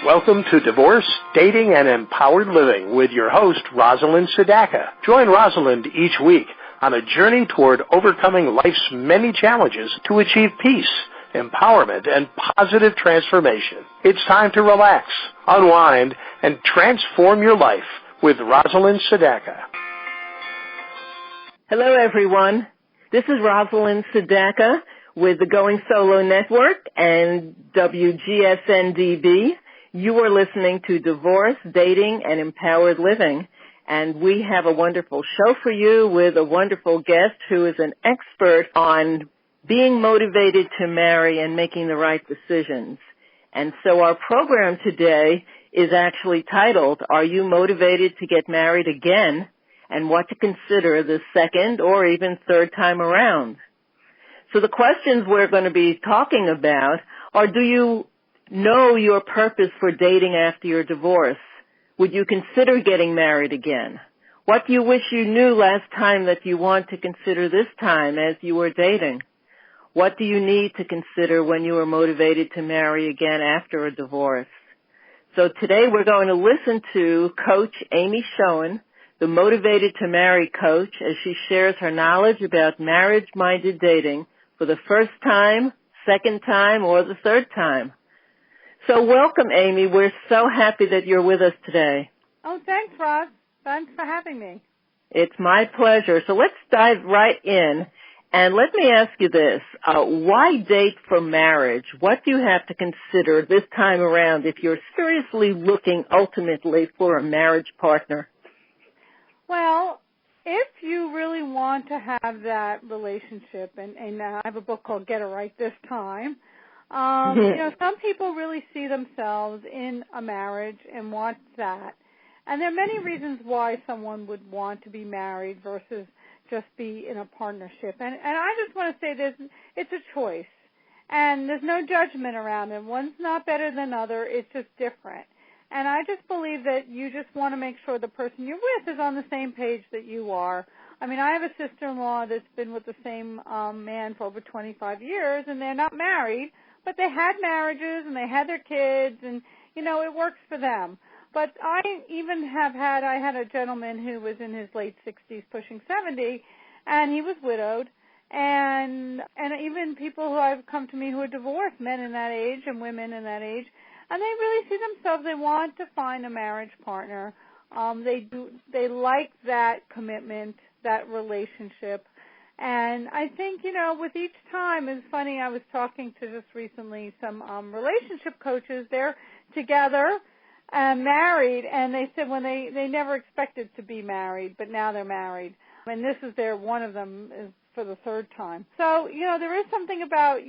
Welcome to Divorce, Dating, and Empowered Living with your host, Rosalind Sedaka. Join Rosalind each week on a journey toward overcoming life's many challenges to achieve peace, empowerment, and positive transformation. It's time to relax, unwind, and transform your life with Rosalind Sedaka. Hello, everyone. This is Rosalind Sedaka with the Going Solo Network and WGSN-DB. You are listening to Divorce, Dating, and Empowered Living, and we have a wonderful show for you with a wonderful guest who is an expert on being motivated to marry and making the right decisions. And so our program today is actually titled, Are You Motivated to Get Married Again? And what to consider the second or even third time around. So the questions we're going to be talking about are, do you know your purpose for dating after your divorce? Would you consider getting married again? What do you wish you knew last time that you want to consider this time as you were dating? What do you need to consider when you are motivated to marry again after a divorce? So today we're going to listen to Coach Amy Schoen, the Motivated to Marry coach, as she shares her knowledge about marriage-minded dating for the first time, second time, or the third time. So welcome, Amy. We're so happy that you're with us today. Oh, thanks, Roz. Thanks for having me. It's my pleasure. So let's dive right in. And let me ask you this. Why date for marriage? What do you have to consider this time around if you're seriously looking ultimately for a marriage partner? Well, if you really want to have that relationship, and I have a book called Get It Right This Time, some people really see themselves in a marriage and want that. And there are many reasons why someone would want to be married versus just be in a partnership. And I just want to say this, it's a choice. And there's no judgment around it. One's not better than other. It's just different. And I just believe that you just want to make sure the person you're with is on the same page that you are. I mean, I have a sister-in-law that's been with the same man for over 25 years, and they're not married, but they had marriages and they had their kids, and, it works for them. But I had a gentleman who was in his late 60s, pushing 70, and he was widowed. And even people who have come to me who are divorced, men in that age and women in that age, and they really see themselves, they want to find a marriage partner. They like that commitment, that relationship. And I think, with each time, it's funny, I was talking to just recently some relationship coaches. They're together and married, and they said when they never expected to be married, but now they're married. And this is one of them is for the third time. So, there is something about,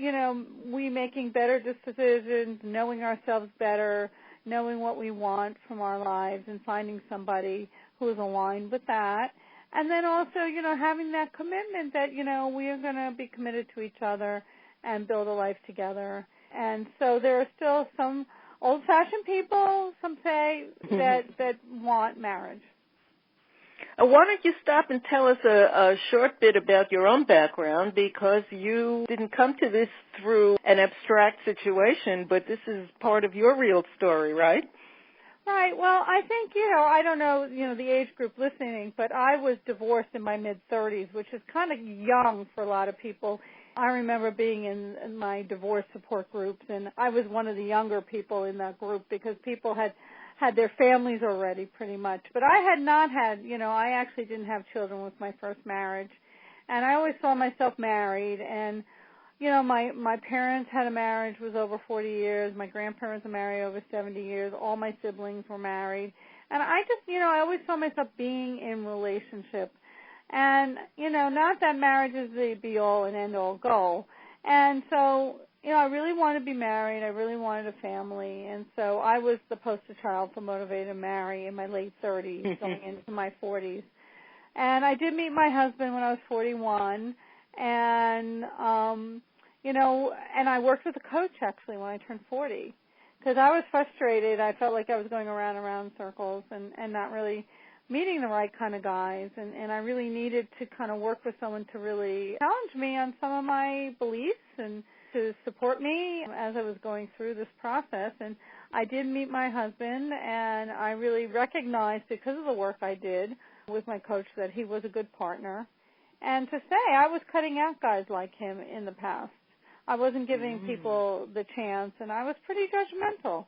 we making better decisions, knowing ourselves better, knowing what we want from our lives and finding somebody who is aligned with that. And then also, having that commitment that, we are going to be committed to each other and build a life together. And so there are still some old-fashioned people, some say, that want marriage. Why don't you stop and tell us a short bit about your own background, because you didn't come to this through an abstract situation, but this is part of your real story, right? Right. Well, I think, I don't know, the age group listening, but I was divorced in my mid-30s, which is kind of young for a lot of people. I remember being in my divorce support groups, and I was one of the younger people in that group because people had their families already pretty much. But I had not had, I actually didn't have children with my first marriage. And I always saw myself married. And, my parents had a marriage, was over 40 years. My grandparents were married over 70 years. All my siblings were married. And I just, I always saw myself being in relationship. And, not that marriage is the be-all and end-all goal. And so, I really wanted to be married. I really wanted a family. And so I was the poster child for Motivated to Marry in my late 30s, going into my 40s. And I did meet my husband when I was 41. And, and I worked with a coach, actually, when I turned 40. Because I was frustrated. I felt like I was going around and around in circles and not really meeting the right kind of guys. And I really needed to kind of work with someone to really challenge me on some of my beliefs and to support me as I was going through this process. And I did meet my husband, and I really recognized, because of the work I did with my coach, that he was a good partner. And to say, I was cutting out guys like him in the past. I wasn't giving people the chance, and I was pretty judgmental.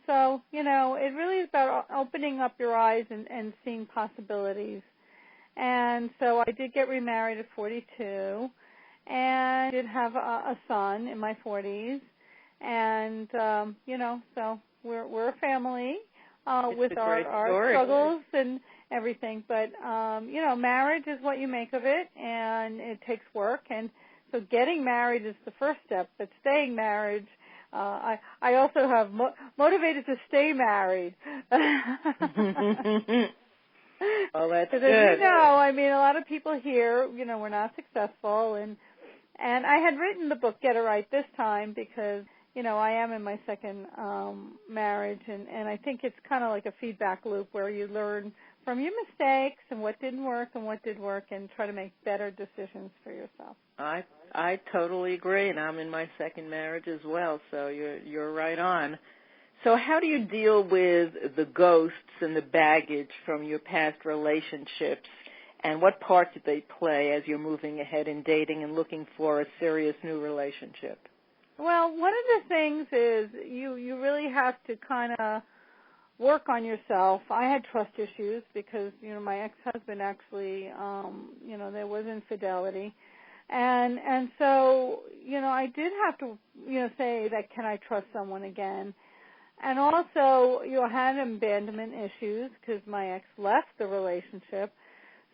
So, it really is about opening up your eyes and seeing possibilities. And so I did get remarried at 42, and did have a son in my 40s. And, so we're a family with our struggles and everything. But, marriage is what you make of it, and it takes work. And so getting married is the first step, but staying married, I also have motivated to stay married. Well, that's good. As a lot of people here, we're not successful, and I had written the book Get It Right this time because, I am in my second marriage, and I think it's kind of like a feedback loop where you learn from your mistakes and what didn't work and what did work, and try to make better decisions for yourself. I totally agree, and I'm in my second marriage as well, so you're right on. So how do you deal with the ghosts and the baggage from your past relationships, and what part do they play as you're moving ahead in dating and looking for a serious new relationship? Well, one of the things is you really have to kind of work on yourself. I had trust issues because, my ex-husband actually, there was infidelity. And so, I did have to, say that, can I trust someone again? And also, I had abandonment issues because my ex left the relationship.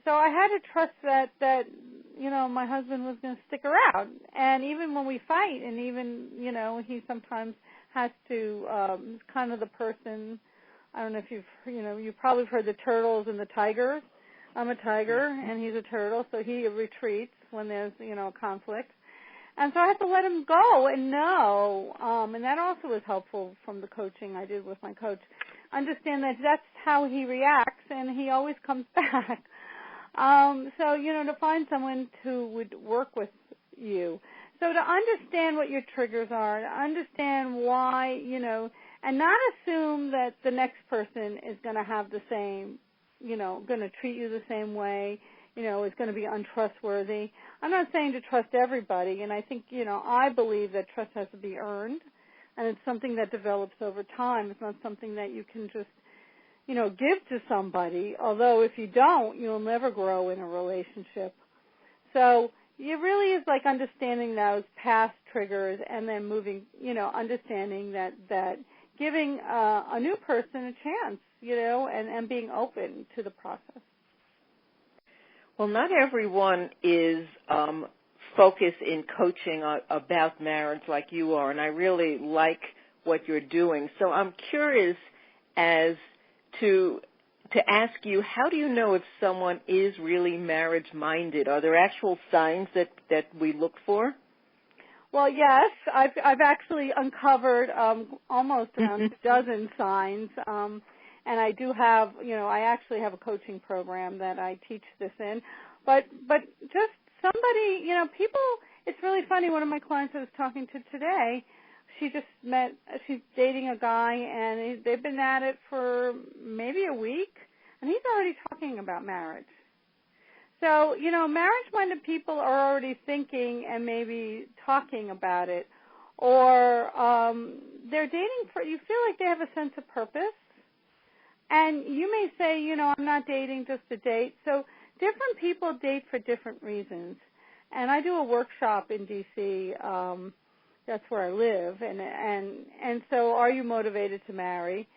So I had to trust that my husband was going to stick around. And even when we fight, and even, he sometimes has to, kind of the person, I don't know if you've probably heard the turtles and the tigers. I'm a tiger, and he's a turtle, so he retreats when there's, conflict. And so I have to let him go and know, and that also was helpful from the coaching I did with my coach, understand that that's how he reacts, and he always comes back. So, to find someone who would work with you. So to understand what your triggers are, to understand why, and not assume that the next person is going to have the same, going to treat you the same way, is going to be untrustworthy. I'm not saying to trust everybody, and I think, I believe that trust has to be earned, and it's something that develops over time. It's not something that you can just, give to somebody, although if you don't, you'll never grow in a relationship. So it really is like understanding those past triggers and then moving, understanding that giving a new person a chance, and being open to the process. Well, not everyone is focused in coaching about marriage like you are, and I really like what you're doing. So I'm curious as to ask you, how do you know if someone is really marriage-minded? Are there actual signs that we look for? Well, yes. I've actually uncovered almost around a dozen signs. And I do have, I actually have a coaching program that I teach this in. But just somebody, people, it's really funny. One of my clients I was talking to today, she's dating a guy, and they've been at it for maybe a week, and he's already talking about marriage. So, marriage-minded people are already thinking and maybe talking about it. Or they're dating you feel like they have a sense of purpose. And you may say, I'm not dating just to date. So different people date for different reasons. And I do a workshop in D.C. That's where I live. And so are you motivated to marry?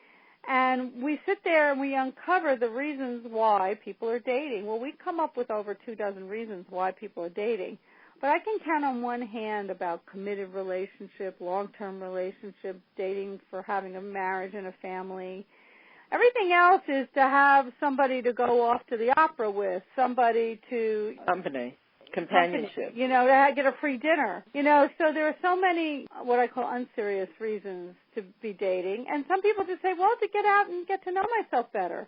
And we sit there and we uncover the reasons why people are dating. Well, we come up with over 24 reasons why people are dating. But I can count on one hand about committed relationship, long-term relationship, dating for having a marriage and a family. Everything else is to have somebody to go off to the opera with, somebody to... Companionship. To get a free dinner. So there are so many what I call unserious reasons to be dating. And some people just say, well, to get out and get to know myself better.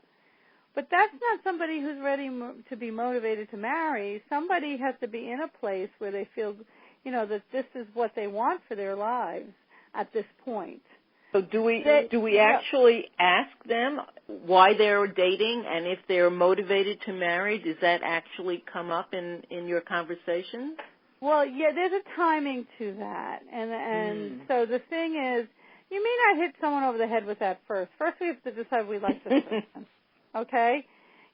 But that's not somebody who's ready to be motivated to marry. Somebody has to be in a place where they feel, that this is what they want for their lives at this point. So do we actually ask them why they're dating and if they're motivated to marry? Does that actually come up in your conversations? Well, yeah, there's a timing to that. And so the thing is, you may not hit someone over the head with that first. First we have to decide we like this person. Okay?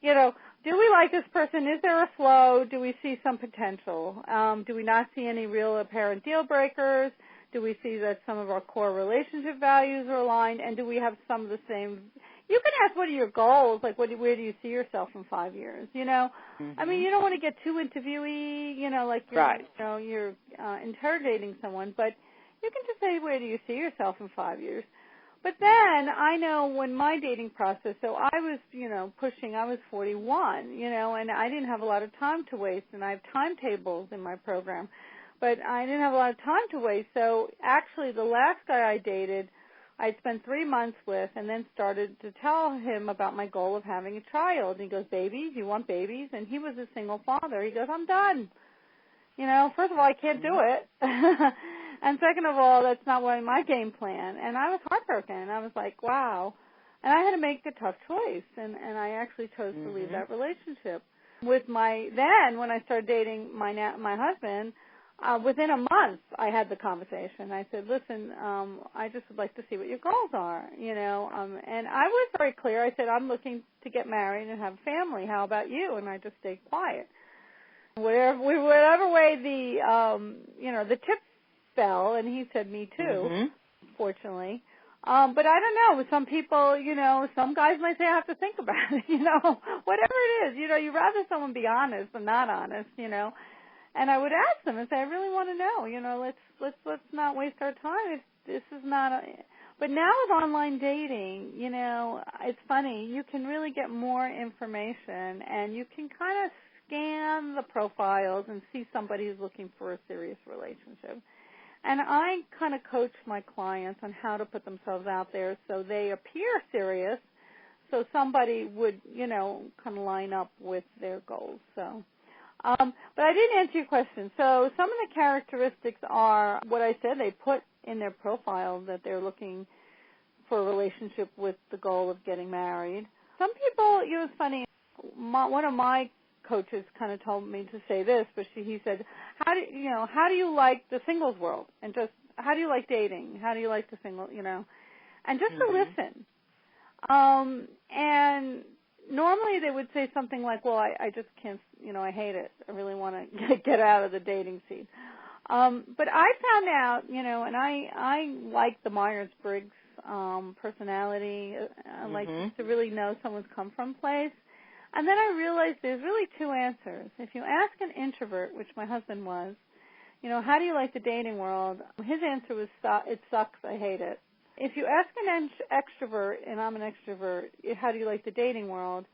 Do we like this person? Is there a flow? Do we see some potential? Do we not see any real apparent deal breakers? Do we see that some of our core relationship values are aligned? And do we have some of the same? You can ask, what are your goals? Like, where do you see yourself in 5 years? I mean, you don't want to get too interviewee, like you're interrogating someone, but you can just say, where do you see yourself in 5 years? But then I know when my dating process, so I was, I was 41, and I didn't have a lot of time to waste, and I have timetables in my program. But I didn't have a lot of time to waste, so actually the last guy I dated, I'd spent 3 months with and then started to tell him about my goal of having a child. And he goes, babies? You want babies? And he was a single father. He goes, I'm done. First of all, I can't do it. And second of all, that's not my game plan. And I was heartbroken. I was like, wow. And I had to make a tough choice, and I actually chose to leave that relationship. Then when I started dating my husband, within a month, I had the conversation. I said, listen, I just would like to see what your goals are, and I was very clear. I said, I'm looking to get married and have a family. How about you? And I just stayed quiet. Whatever way the tip fell, and he said, me too, fortunately. But I don't know. Some people, some guys might say I have to think about it, whatever it is. You'd rather someone be honest than not honest, And I would ask them and say, I really want to know, let's not waste our time. This is not but now with online dating, it's funny. You can really get more information, and you can kind of scan the profiles and see somebody who's looking for a serious relationship. And I kind of coach my clients on how to put themselves out there so they appear serious, so somebody would, kind of line up with their goals. So. But I didn't answer your question. So some of the characteristics are what I said. They put in their profile that they're looking for a relationship with the goal of getting married. Some people, it's funny, one of my coaches kind of told me to say this, but he said, how do you like the singles world? And just, how do you like dating? How do you like the single, and just to listen. And normally they would say something like, well, I just can't, I hate it. I really want to get out of the dating scene. But I found out, and I like the Myers-Briggs personality. I like to really know someone's come from place. And then I realized there's really two answers. If you ask an introvert, which my husband was, how do you like the dating world? His answer was, it sucks, I hate it. If you ask an extrovert, and I'm an extrovert, how do you like the dating world?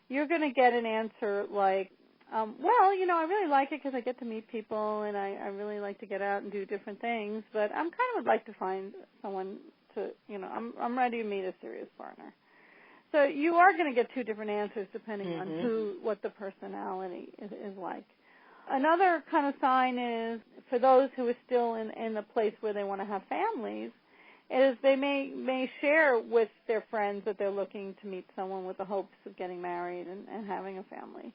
You're going to get an answer like, well, I really like it because I get to meet people, and I really like to get out and do different things, but I'm kind of would like to find someone to, I'm ready to meet a serious partner. So you are going to get two different answers depending on what the personality is like. Another kind of sign is, for those who are still in the place where they want to have families, is they may share with their friends that they're looking to meet someone with the hopes of getting married and having a family.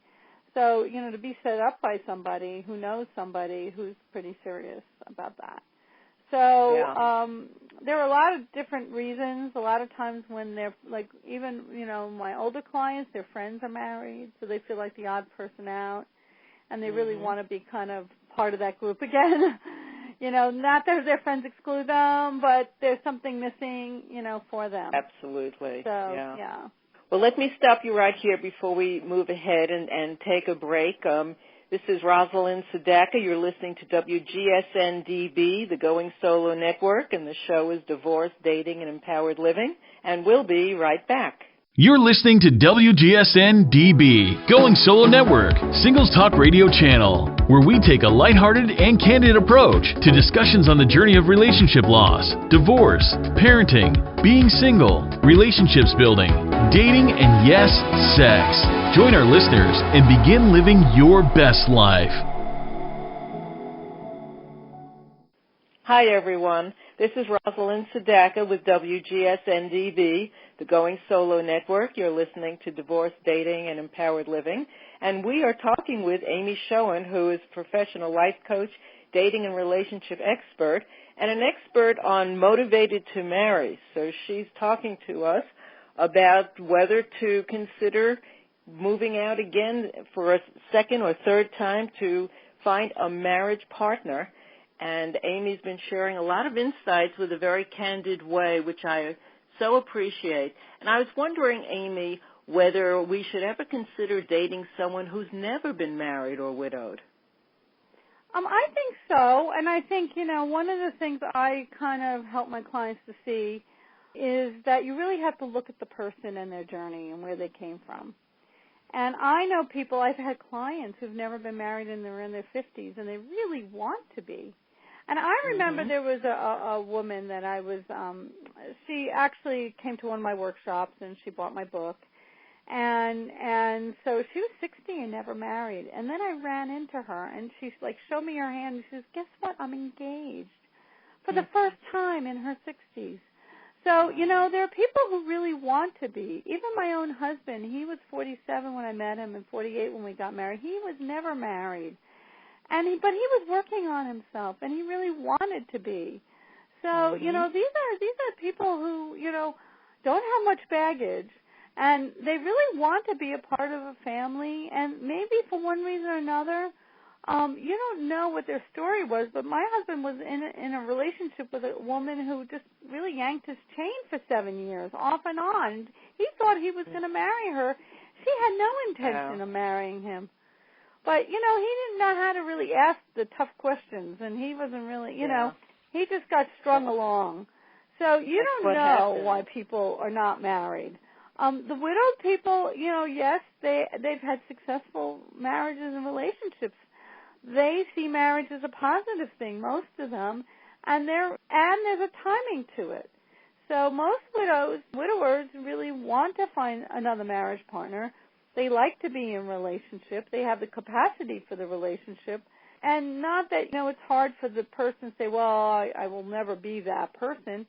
So, to be set up by somebody who knows somebody who's pretty serious about that. So there are a lot of different reasons. A lot of times when they're, like, even, my older clients, their friends are married, so they feel like the odd person out, and they really want to be kind of part of that group again. Not that their friends exclude them, but there's something missing, for them. Absolutely. So, yeah. Well, let me stop you right here before we move ahead and take a break. This is Rosalind Sadaka. You're listening to WGSN-DB, the Going Solo Network, and the show is Divorce, Dating, and Empowered Living, and we'll be right back. You're listening to WGSN-DB, Going Solo Network, Singles Talk Radio Channel, where we take a lighthearted and candid approach to discussions on the journey of relationship loss, divorce, parenting, being single, relationships building, dating, and yes, sex. Join our listeners and begin living your best life. Hi, everyone. This is Rosalind Sadaka with WGSN-DB, the Going Solo Network. You're listening to Divorce, Dating, and Empowered Living. And we are talking with Amy Schoen, who is a professional life coach, dating and relationship expert, and an expert on motivated to marry. So she's talking to us about whether to consider moving out again for a second or third time to find a marriage partner. And Amy's been sharing a lot of insights with a very candid way, which I so appreciate. And I was wondering, Amy, whether we should ever consider dating someone who's never been married or widowed. I think so. And I think, one of the things I kind of help my clients to see is that you really have to look at the person and their journey and where they came from. And I know people, I've had clients who've never been married and they're in their 50s and they really want to be. And I remember there was a woman that I was, she actually came to one of my workshops and she bought my book. And so she was 60 and never married. And then I ran into her and she showed me her hand and she says, guess what? I'm engaged for the first time in her 60s. So, there are people who really want to be. Even my own husband, he was 47 when I met him and 48 when we got married. He was never married. But he was working on himself, and he really wanted to be. So, these are people who, don't have much baggage, and they really want to be a part of a family, and maybe for one reason or another, you don't know what their story was, but my husband was in a relationship with a woman who just really yanked his chain for 7 years, off and on. He thought he was going to marry her. She had no intention of marrying him. But, he didn't know how to really ask the tough questions, and he wasn't really, he just got strung along. So you don't know why people are not married. The widowed people, yes, they've had successful marriages and relationships. They see marriage as a positive thing, most of them, and there's a timing to it. So most widowers really want to find another marriage partner. They like to be in relationship. They have the capacity for the relationship. And not that, it's hard for the person to say, well, I will never be that person.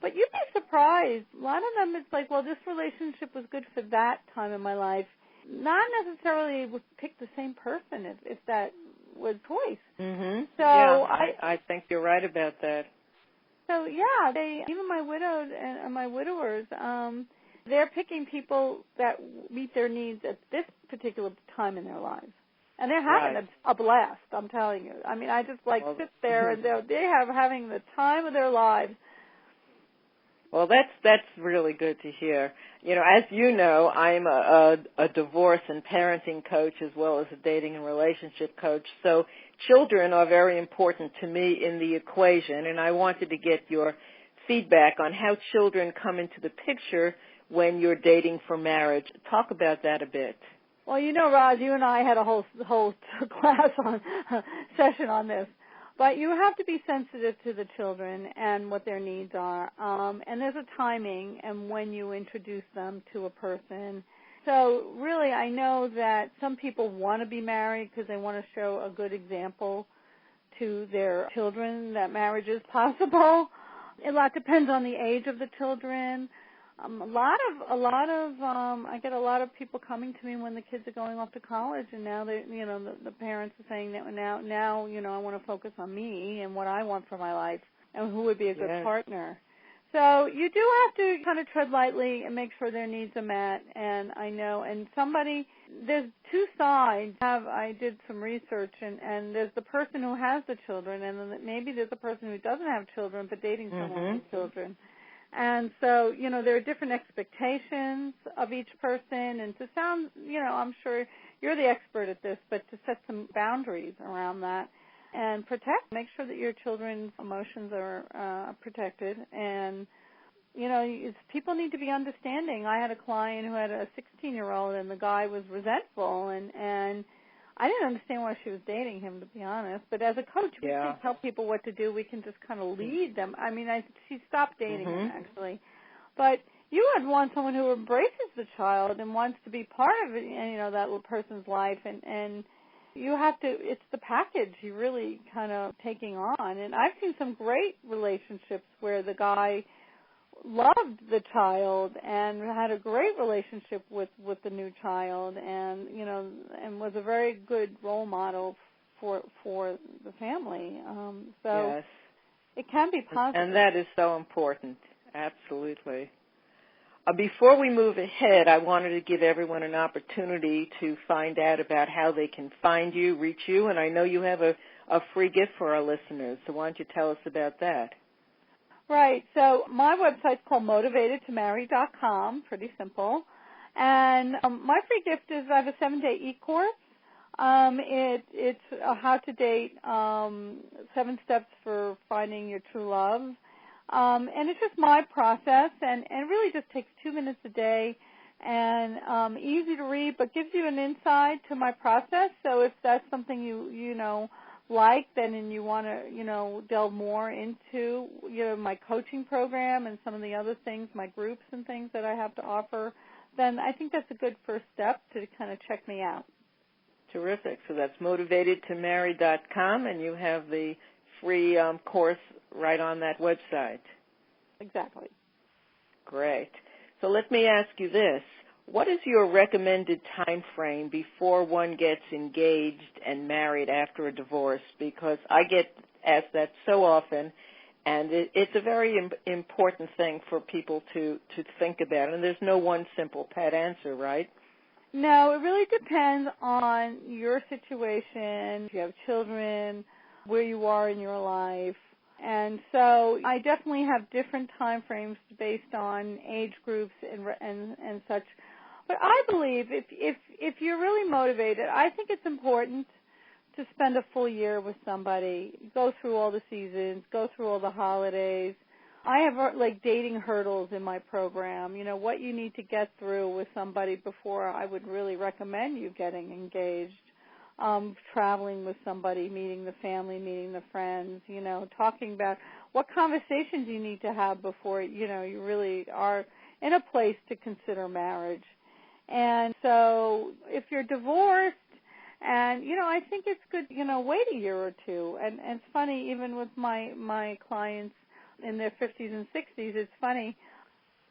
But you'd be surprised. A lot of them, it's like, well, this relationship was good for that time in my life. Not necessarily would pick the same person if that was choice. Mm-hmm. So I think you're right about that. So, yeah, even my widowed and my widowers, they're picking people that meet their needs at this particular time in their lives. And they're having a blast, I'm telling you. I mean, I just sit there and they're having the time of their lives. Well, that's really good to hear. As you know, I'm a divorce and parenting coach as well as a dating and relationship coach. So children are very important to me in the equation, and I wanted to get your feedback on how children come into the picture when you're dating for marriage. Talk about that a bit. Well, Roz, you and I had a whole class session on this. But you have to be sensitive to the children and what their needs are. And there's a timing and when you introduce them to a person. So really, I know that some people want to be married because they want to show a good example to their children that marriage is possible. A lot depends on the age of the children. I get a lot of people coming to me when the kids are going off to college, and now they, the parents are saying that now, I want to focus on me and what I want for my life and who would be a good partner. So you do have to kind of tread lightly and make sure their needs are met. And I know, there's two sides. I did some research, and there's the person who has the children, and then maybe there's a person who doesn't have children but dating someone with children. And so, there are different expectations of each person, and to sound, I'm sure you're the expert at this, but to set some boundaries around that and make sure that your children's emotions are protected. And, people need to be understanding. I had a client who had a 16-year-old, and the guy was resentful, and I didn't understand why she was dating him, to be honest. But as a coach, we can't tell people what to do. We can just kind of lead them. I mean, she stopped dating him, actually. But you would want someone who embraces the child and wants to be part of it, that little person's life. And it's the package you really kind of taking on. And I've seen some great relationships where the guy loved the child and had a great relationship with the new child, and and was a very good role model for the family. So yes. it can be positive. And that is so important. Absolutely. Before we move ahead, I wanted to give everyone an opportunity to find out about how they can find you, reach you, and I know you have a free gift for our listeners, so why don't you tell us about that? Right. So my website's called motivatedtomarry.com, pretty simple. And my free gift is I have a 7-day e-course. It's a how to date, 7 steps for finding your true love. And it's just my process, and it really just takes 2 minutes a day, and easy to read, but gives you an insight to my process. So if that's something you like, then and you want to delve more into my coaching program and some of the other things, my groups and things that I have to offer, then I think that's a good first step to kind of check me out. Terrific. So that's motivatedtomarry.com, and you have the free course right on that website. Exactly. Great. So let me ask you this. What is your recommended time frame before one gets engaged and married after a divorce? Because I get asked that so often, and it's a very important thing for people to think about. And there's no one simple pat answer, right? No, it really depends on your situation, if you have children, where you are in your life. And so I definitely have different time frames based on age groups and such. But I believe if you're really motivated, I think it's important to spend a full year with somebody, go through all the seasons, go through all the holidays. I have like dating hurdles in my program, what you need to get through with somebody before I would really recommend you getting engaged. Traveling with somebody, meeting the family, meeting the friends, talking about what conversations you need to have before, you really are in a place to consider marriage. And so if you're divorced, and, I think it's good, wait a year or two. And it's funny, even with my clients in their 50s and 60s, it's funny.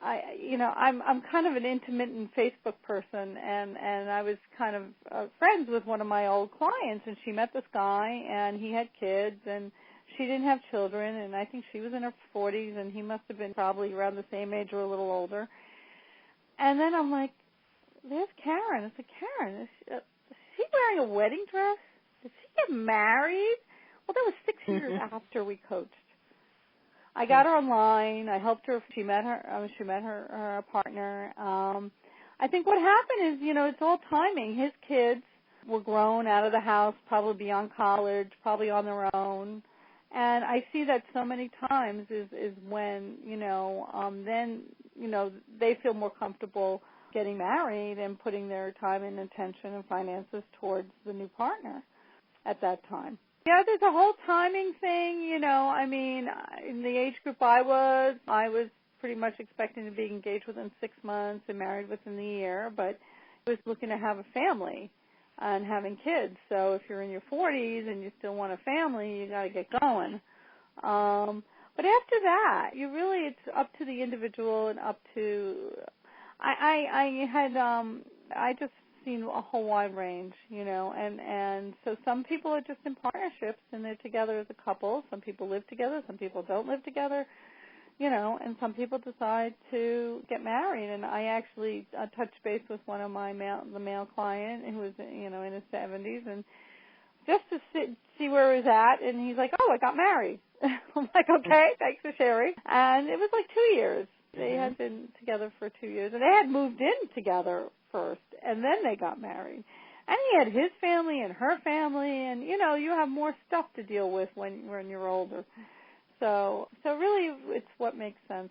I'm kind of an intermittent Facebook person, and I was kind of friends with one of my old clients, and she met this guy, and he had kids, and she didn't have children, and I think she was in her 40s, and he must have been probably around the same age or a little older. And then I'm like, there's Karen. I said, Karen, is she wearing a wedding dress? Did she get married? Well, that was 6 years after we coached. I got her online. I helped her. She met her partner. I think what happened is, it's all timing. His kids were grown, out of the house, probably beyond college, probably on their own. And I see that so many times is when, then, they feel more comfortable getting married and putting their time and attention and finances towards the new partner at that time. Yeah, there's a whole timing thing, in the age group I was pretty much expecting to be engaged within 6 months and married within the year, but I was looking to have a family and having kids. So if you're in your 40s and you still want a family, you got to get going. But after that, it's up to the individual and up to, I just seen a whole wide range, and so some people are just in partnerships and they're together as a couple. Some people live together, some people don't live together, and some people decide to get married. And I actually touched base with one of the male client who was, in his 70s, and just to see where he was at, and he's like, oh, I got married. I'm like, okay, thanks for sharing. And it was like 2 years. They had been together for 2 years, and they had moved in together first, and then they got married. And he had his family and her family, and, you have more stuff to deal with when you're older. So really it's what makes sense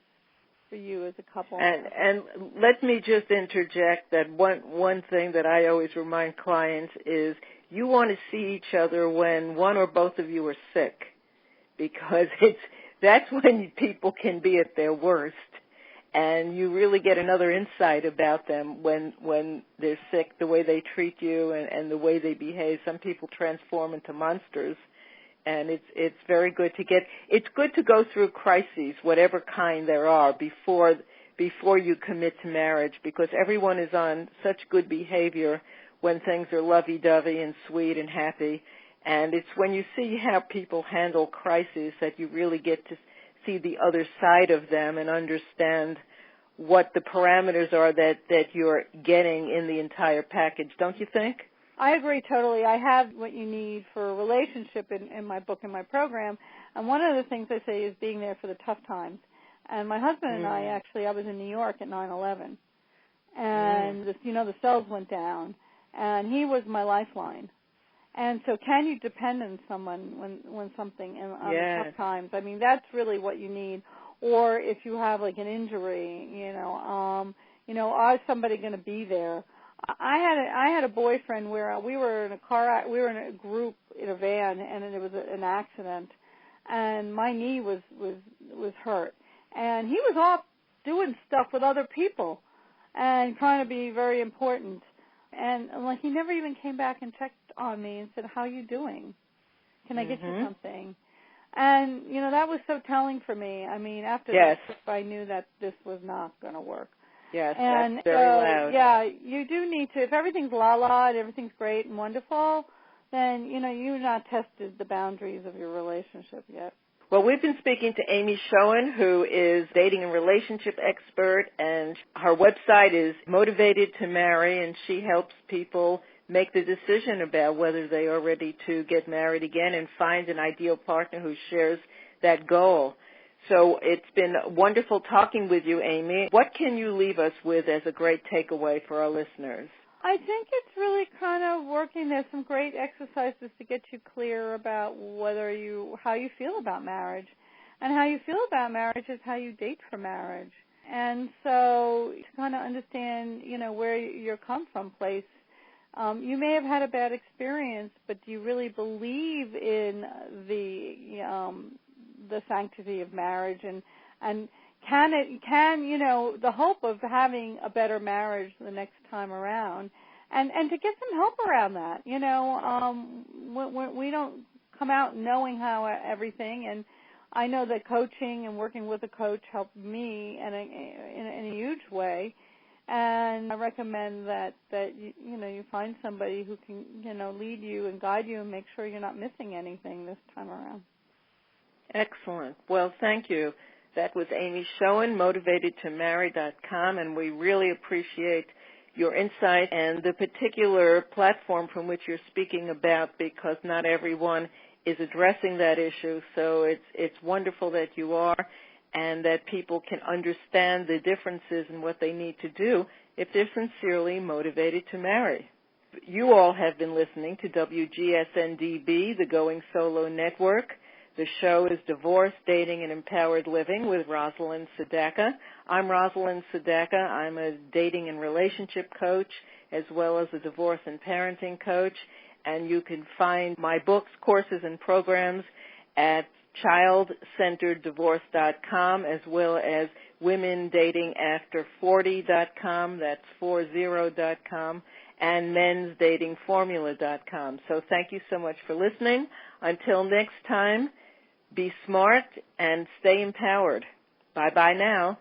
for you as a couple. And let me just interject that one thing that I always remind clients is you want to see each other when one or both of you are sick, because that's when people can be at their worst. and you really get another insight about them when they're sick, the way they treat you and the way they behave. Some people transform into monsters, and it's very good to get. It's good to go through crises, whatever kind there are, before you commit to marriage, because everyone is on such good behavior when things are lovey-dovey and sweet and happy. And it's when you see how people handle crises that you really get to see the other side of them and understand what the parameters are that you're getting in the entire package, don't you think? I agree totally. I have what you need for a relationship in my book and my program. And one of the things I say is being there for the tough times. And my husband and I was in New York at 9/11. And, the cells went down. And he was my lifeline. And so can you depend on someone when something in tough times? I mean, that's really what you need. Or if you have like an injury, is somebody going to be there? I had a boyfriend where we were in a group in a van, and it was an accident, and my knee was hurt, and he was off doing stuff with other people and trying to be very important, and like he never even came back and checked on me and said, "How are you doing? Can I get you something?" And that was so telling for me. I mean, after that trip, I knew that this was not going to work. Yes, and that's very loud. Yeah, you do need to. If everything's la-la and everything's great and wonderful, then, you've not tested the boundaries of your relationship yet. Well, we've been speaking to Amy Schoen, who is dating and relationship expert, and her website is Motivated to Marry, and she helps people make the decision about whether they are ready to get married again and find an ideal partner who shares that goal. So it's been wonderful talking with you, Amy. What can you leave us with as a great takeaway for our listeners? I think it's really kind of working. There's some great exercises to get you clear about how you feel about marriage. And how you feel about marriage is how you date for marriage. And so to kind of understand, where your come from place, you may have had a bad experience, but do you really believe in the sanctity of marriage and can the hope of having a better marriage the next time around and to get some help around that, we don't come out knowing how everything, and I know that coaching and working with a coach helped me in a huge way, and I recommend that you find somebody who can lead you and guide you and make sure you're not missing anything this time around. Excellent. Well, thank you. That was Amy Schoen, motivatedtomarry.com, and we really appreciate your insight and the particular platform from which you're speaking about, because not everyone is addressing that issue. So it's wonderful that you are, and that people can understand the differences in what they need to do if they're sincerely motivated to marry. You all have been listening to WGSN-DB, the Going Solo Network. The show is Divorce, Dating, and Empowered Living with Rosalind Sadaka. I'm Rosalind Sadaka. I'm a dating and relationship coach as well as a divorce and parenting coach. And you can find my books, courses, and programs at childcentereddivorce.com as well as womendatingafter40.com. That's 40.com. And mensdatingformula.com. So thank you so much for listening. Until next time, be smart and stay empowered. Bye-bye now.